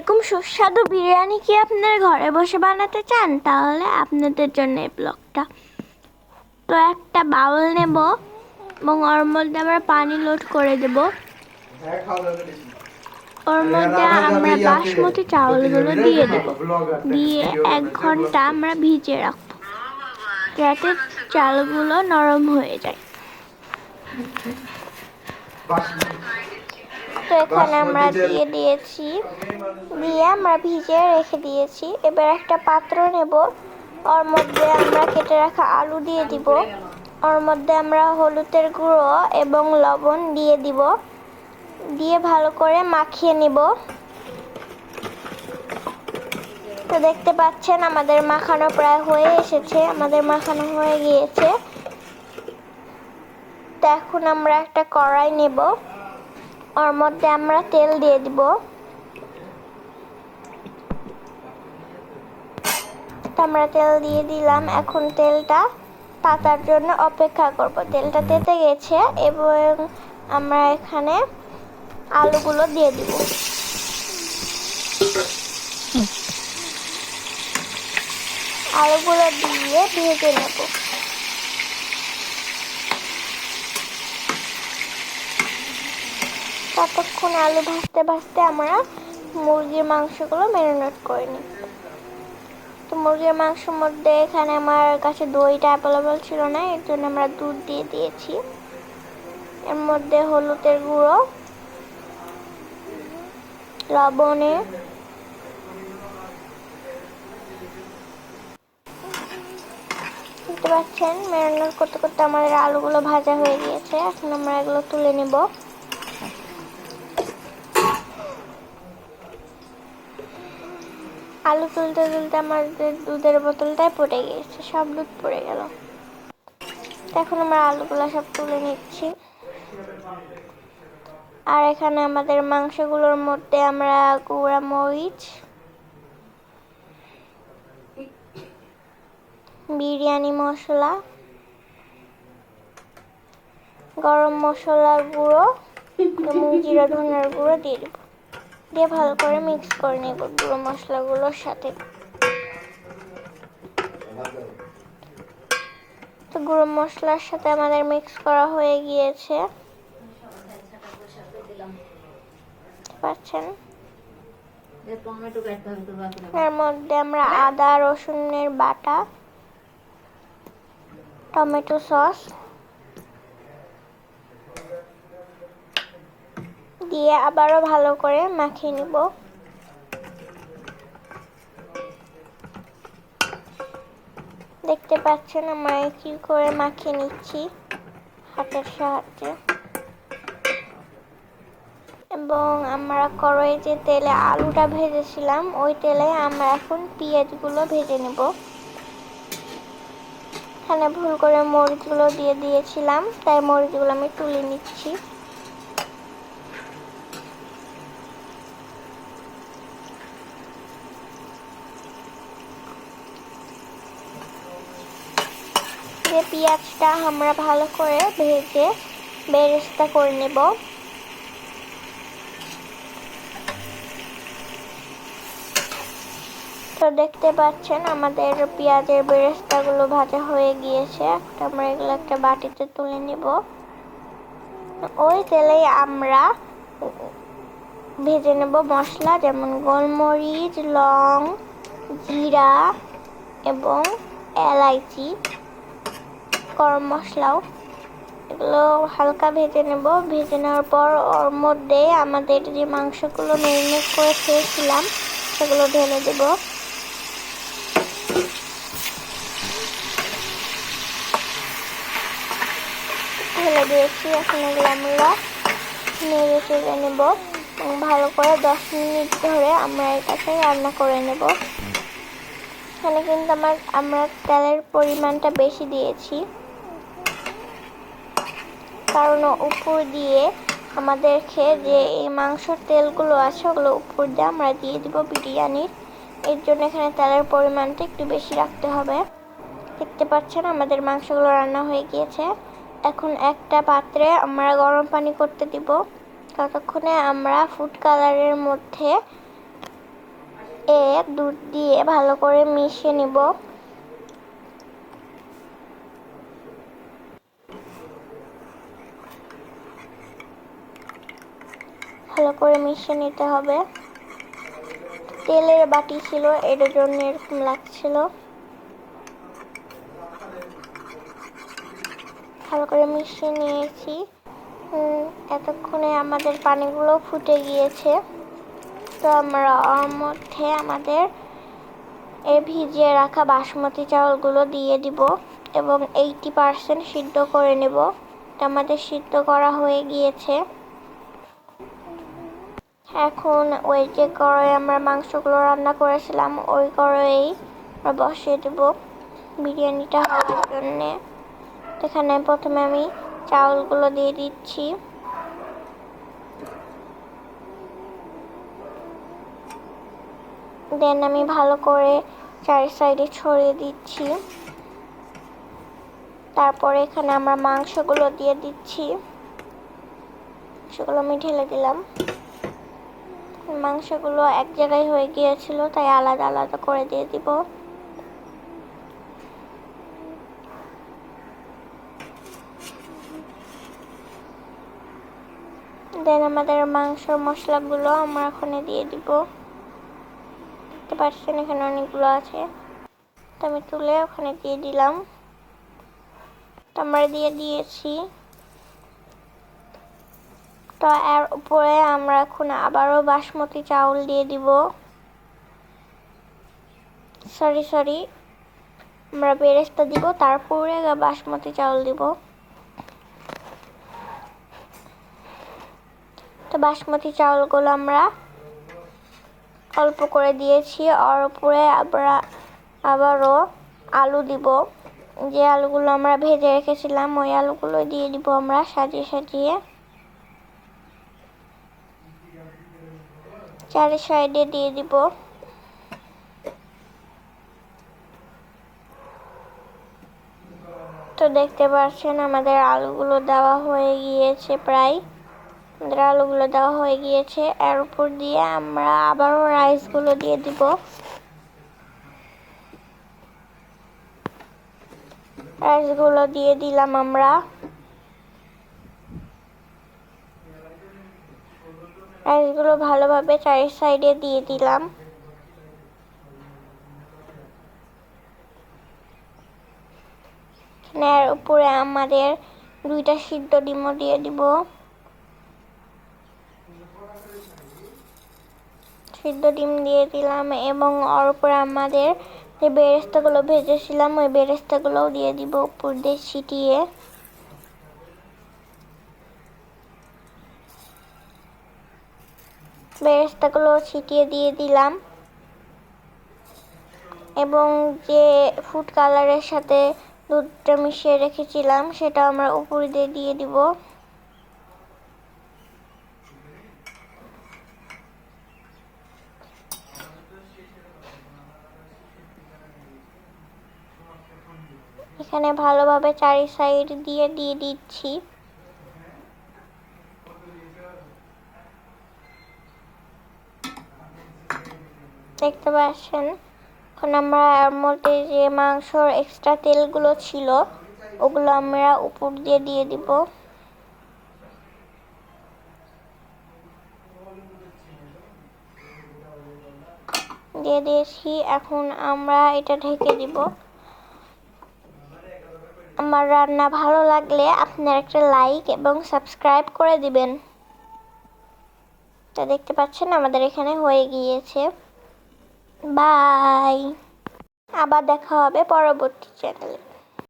এরকম সুস্বাদু বিরিয়ানি কি আপনার ঘরে বসে বানাতে চান, তাহলে আপনাদের জন্য এই ব্লগটা। তো একটা বাউল নেব এবং ওর মধ্যে আমরা পানি লোড করে দেব। ওর মধ্যে আমরা বাসমতি চাউলগুলো দিয়ে দেব, দিয়ে 1 ঘন্টা আমরা ভিজিয়ে রাখবো যাতে চালগুলো নরম হয়ে যায়। তো এখানে আমরা দিয়ে দিয়েছি, দিয়ে আমরা ভিজিয়ে রেখে দিয়েছি। এবার একটা পাত্র নেব, ওর মধ্যে আমরা কেটে রাখা আলু দিয়ে দিব, ওর মধ্যে আমরা হলুদের গুঁড়ো এবং লবণ দিয়ে দিব, দিয়ে ভালো করে মাখিয়ে নিব। তো দেখতে পাচ্ছেন আমাদের মাখানো প্রায় হয়ে এসেছে, আমাদের মাখানো হয়ে গিয়েছে। তো এখন আমরা একটা কড়াই নেব, ওর মধ্যে আমরা তেল দিয়ে দিব। আমরা তেল দিয়ে দিলাম, এখন তেলটা তাতার জন্য অপেক্ষা করব। তেলটা তেতে গেছে এবং আমরা এখানে আলুগুলো দিয়ে দিব। আলুগুলো দিয়ে ভেজে নেব। ততক্ষণ আলু ভাজতে ভাজতে আমরা মুরগির মাংসগুলো ম্যারিনেট করে নিই। তো মুরগির মাংসের মধ্যে এখানে আমার কাছে দইটা অ্যাভেলেবল ছিল না, এর জন্য আমরা দুধ দিয়ে দিয়েছি। এর মধ্যে হলুদের গুঁড়ো, লবণে দেখতে পাচ্ছেন ম্যারিনেট করতে করতে আমাদের আলুগুলো ভাজা হয়ে গিয়েছে। এখন আমরা এগুলো তুলে নেব। আলু তুলতে তুলতে আমাদের দুধের বোতলটাই পড়ে গিয়েছে, সব দুধ পড়ে গেল। এখন আমরা আলুগুলো সব তুলে নিচ্ছি। আর এখানে আমাদের মাংসগুলোর মধ্যে আমরা গুঁড়া মরিচ, বিরিয়ানি মশলা, গরম মশলার গুঁড়ো এবং জিরা ধনিয়ার গুঁড়ো দিয়ে দেব, দিয়ে ভালো করে মিক্স করে নেব গুঁড়ো মশলাগুলোর সাথে। তো গুঁড়ো মশলার সাথে আমাদের মিক্স করা হয়ে গিয়েছে, পাচ্ছেন। এর মধ্যে আমরা আদা রসুনের বাটা, টমেটো সস দিয়ে আবারও ভালো করে মাখিয়ে নিব। দেখতে পাচ্ছেন আমরা কি করে মাখিয়ে নিচ্ছি হাতের সাহায্যে। এবং আমরা কড়াইয়ে যে তেলে আলুটা ভেজেছিলাম, ওই তেলে আমরা এখন পেঁয়াজগুলো ভেজে নেব। এখানে ভুল করে মরিচগুলো দিয়ে দিয়েছিলাম, তাই মরিচগুলো আমি তুলে নিচ্ছি। যে পেঁয়াজটা আমরা ভালো করে ভেজে বেরেস্তা করে নেব। তো দেখতে পাচ্ছেন আমাদের পেঁয়াজের বেরেস্তাগুলো ভাজা হয়ে গিয়েছে। এখন আমরা এগুলো একটা বাটিতে তুলে নেব। ওই তেলেই আমরা ভেজে নেব মশলা, যেমন গোলমরিচ, লং, জিরা এবং এলাইচি, গরম মশলাও। এগুলো হালকা ভেজে নেব। ভেজে নেওয়ার পর ওর মধ্যে আমাদের যে মাংসগুলো ম্যারিনেট করে খেয়েছিলাম সেগুলো ঢেলে দেব। ঢেলে দিয়েছি, এখন এগুলো আমরা নেড়ে চেড়ে নেব এবং ভালো করে 10 মিনিট ধরে আমরা এটাকে রান্না করে নেব। এখানে কিন্তু আমরা তেলের পরিমাণটা বেশি দিয়েছি, কারণ উপর দিয়ে আমাদেরকে যে এই মাংসর তেলগুলো আছে ওগুলো উপর দিয়ে আমরা দিয়ে দিব বিরিয়ানির, এর জন্য এখানে তেলের পরিমাণটা একটু বেশি রাখতে হবে। দেখতে পাচ্ছেন আমাদের মাংসগুলো রান্না হয়ে গিয়েছে। এখন একটা পাত্রে আমরা গরম পানি করতে দিব। ততক্ষণে আমরা ফুড কালারের মধ্যে দুধ দিয়ে ভালো করে মিশিয়ে নিব। ভালো করে মিশিয়ে নিতে হবে। তেলের বাটি ছিল, এর জন্য এরকম লাগছিল। ভালো করে মিশিয়ে নিয়েছি। এতক্ষণে আমাদের পানিগুলো ফুটে গিয়েছে। তো আমরা ওর মধ্যে আমাদের ভিজিয়ে রাখা বাসমতি চাউলগুলো দিয়ে দিব এবং 80% সিদ্ধ করে নেব। আমাদের সিদ্ধ করা হয়ে গিয়েছে। এখন ওই যে কড়াইয়ে আমরা মাংসগুলো রান্না করেছিলাম ওই কড়াইয়েই বসিয়ে দেব বিরিয়ানিটা হওয়ার জন্যে। এখানে প্রথমে আমি চাউলগুলো দিয়ে দিচ্ছি। দেন আমি ভালো করে চারি সাইডে ছড়িয়ে দিচ্ছি। তারপরে এখানে আমরা মাংসগুলো দিয়ে দিচ্ছি। সেগুলো আমি ঢেলে দিলাম। মাংসগুলো এক জায়গায় হয়ে গিয়েছিল, তাই আলাদা আলাদা করে দিয়ে দিব। দেন আমাদের মাংসর মশলাগুলো আমরা ওখানে দিয়ে দিব। দেখতে পাচ্ছেন এখানে অনেকগুলো আছে, তো আমি তুলে ওখানে দিয়ে দিলাম। তো আমরা দিয়ে দিয়েছি। তো এর উপরে আমরা এখন আবারও বাসমতি চাউল দিয়ে দিব। সরি আমরা বেরেস্তা দিব, তারপরে বাসমতি চাউল দিব। তো বাসমতি চাউলগুলো আমরা অল্প করে দিয়েছি। আর উপরে আমরা আবারও আলু দিব। যে আলুগুলো আমরা ভেজে রেখেছিলাম ওই আলুগুলো দিয়ে দিব আমরা সাজিয়ে সাজিয়ে। চারি সাইডে দিয়ে দিব। তো দেখতে পাচ্ছেন আমাদের আলুগুলো দেওয়া হয়ে গিয়েছে প্রায়। আমাদের আলুগুলো দেওয়া হয়ে গিয়েছে। এর উপর দিয়ে আমরা আবারও রাইসগুলো দিয়ে দিব। রাইসগুলো দিয়ে দিলাম আমরা। রাইসগুলো ভালোভাবে চারি সাইডে দিয়ে দিলাম। এর উপরে আমাদের 2টা সিদ্ধ ডিমও দিয়ে দিব। সিদ্ধ ডিম দিয়ে দিলাম এবং ওর উপরে আমাদের যে বেরেস্তাগুলো ভেজেছিলাম ওই বেরেস্তাগুলোও দিয়ে দিব উপর দিয়ে ছিটিয়ে। বেরেস্তাগুলো ছিটিয়ে দিয়ে দিলাম এবং যে ফুড কালারের সাথে দুধটা মিশিয়ে রেখেছিলাম সেটা আমরা উপর দিয়ে দিব। এখানে ভালোভাবে চারি সাইড দিয়ে দিচ্ছি। দেখতে পাচ্ছেন এখন আমরা এর মধ্যে যে মাংসর এক্সট্রা তেলগুলো ছিল ওগুলো আমরা উপর দিয়ে দিব। দিয়ে দিয়েছি। এখন আমরা এটা ঢেকে দিব। আমার রান্না ভালো লাগলে আপনারা একটা লাইক এবং সাবস্ক্রাইব করে দিবেন। তো দেখতে পাচ্ছেন আমাদের এখানে হয়ে গিয়েছে। বাই। আবার দেখা হবে পরবর্তী চ্যানেলে।